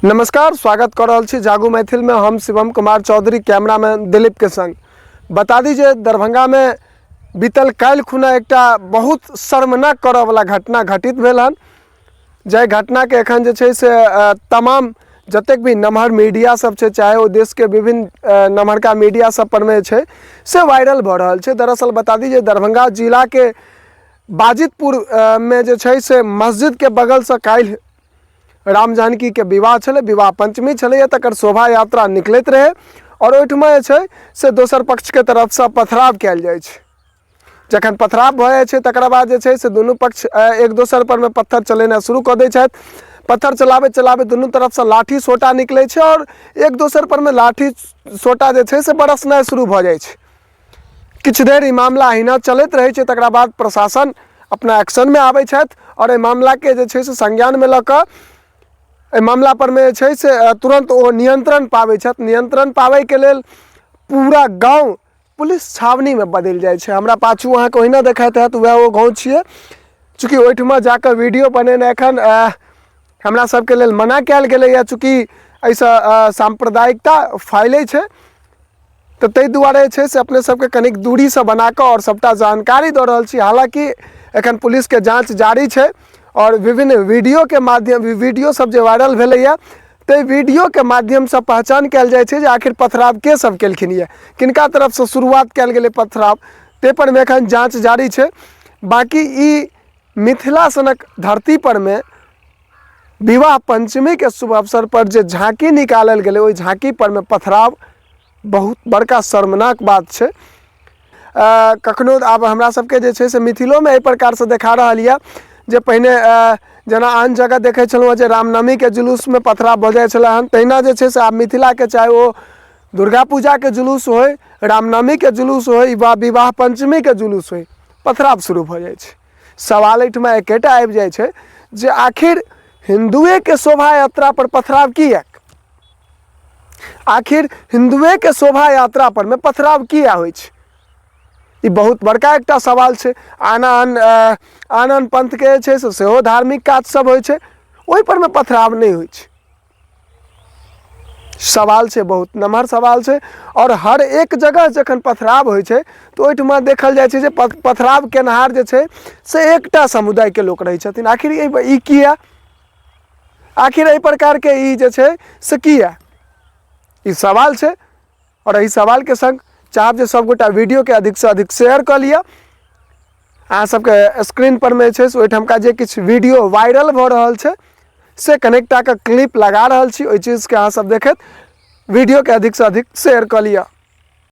नमस्कार, स्वागत कर रहल छी जागू मैथिल में। हम शिवम कुमार चौधरी, कैमरामैन दिलीप के संग। बता दीजिए, दरभंगा में बीतल काल्हि खुना एकटा बहुत शर्मनाक करऽ वाला घटना घटित भेल हन। जे घटना के एखन जे छै से तमाम जतेक भी नमहर मीडिया सब छै, चाहे वो देश के विभिन्न नमहरका मीडिया सब पर में छै से वायरल भ रहल छै। दरअसल बता दीजिए, दरभंगा जिला के बाजितपुर में जे छै से मस्जिद के बगल से काल्हि राम जानकी के विवाह छलै, विवाह पंचमी छलै, तकर शोभा यात्रा निकलैत रहे और ओहिठमा जे छै से दोसर पक्ष के तरफ से पथराव कयल जाइ छै। जखन पथराव भ जाइ छै तकर बाद जे छै से दुनू पक्ष एक दोसर पर में पत्थर चलेनाइ शुरू कऽ दै छथि। पत्थर चलाबैत चलाबैत दुनू तरफ से लाठी सोटा निकलै छै और एक दोसर पर में लाठी सोटा जे छै से बरसनाइ शुरू भऽ जाइ छै। किछु देर ई मामला अहिना चलैत रहै छै, तकरा बाद प्रशासन अपना एक्शन में आबै छथि और एहि मामला के जे छै से संज्ञान में लऽ कऽ एहि मामला पर में जे छै से तुरंत ओ नियंत्रण पाबै छथि। नियंत्रण पाबै के लेल पूरा गांव पुलिस छावनी में बदलि जाइ छै। हमरा पाछू अहाँके ओहिना देखाइत हैत, वएह ओ गांव छियै। चूँकि ओहिठमा जाकऽ वीडियो बनेनाइ एखन हमरा सबके लेल मना कयल गेलैए, चूँकि एहिसँ सांप्रदायिकता फैलै छै। तऽ ताहि दुआरे छै से अपने सबके कनिक दूरी से बना कऽ और सबटा जानकारी दऽ रहल छी। हालांकि एखन पुलिस के जांच जारी छै और विभिन्न वीडियो के माध्यम वीडियो सब जे वायरल भेलैए, ताहि वीडियो के माध्यम से पहचान कयल जाइ छै जे आखिर पथराव के सब केलखिन ये, किनका तरफ से शुरुआत कयल गेलै पथराव, ताहि पर में एखन जांच जारी छै। बाकी ई मिथिला सनक धरती पर में विवाह पंचमी के शुभ अवसर पर जे झांकी निकालल गेलै, ओहि झांकी पर में पथराव बहुत बड़का शर्मनाक बात छै। कखनो आब हमरा सबके जे छै से मिथिलो में एहि प्रकार से देखा रहल यऽ जे पहिने जेना आन जगह देखे छलहुँ जे रामनवमी के जुलूस में पथराव भऽ जाइ छलै हन, तहिना जे छै से आब मिथिला के चाहे ओ दुर्गा पूजा के जुलूस होय, रामनवमी के जुलूस होय वा विवाह पंचमी के जुलूस होय, पथराव शुरू भऽ जाइ छै। सवाल एहिठमा एकेटा आबि जाइ छै जे आखिर हिंदुए के शोभा यात्रा पर पथराव किएक? आखिर हिंदुए के शोभा यात्रा पर में पथराव किया होइ छै? ई बहुत बड़का एकटा सवाल छै। आन पंथ के जे छै से सेहो धार्मिक काज सब होइ छै, ओहि पर में पथराव नहीं होइ छै। सवाल छै, बहुत नमहर सवाल छै। और हर एक जगह जखन पथराव होइ छै तऽ ओहिठमा देखल जाइ छै जे पथराव केनहार जे छै से एकटा समुदाय के लोक रहै छथिन। आखिर ई किया? आखिर एहि प्रकार के ई जे छै से किया? ई सवाल छै और एहि सवाल के संग चाहब जे सबगोटा वीडियो के अधिक से अधिक शेयर कऽ लिअ। अहाँ सबके स्क्रीन पर में छै से ओहिठामका जे किछु वीडियो वायरल भऽ रहल छै से कनेक्टा के क्लिप लगा रहल छी। ओहि चीज के अहाँ सब देखैत वीडियो के अधिक से अधिक शेयर कऽ लिअ।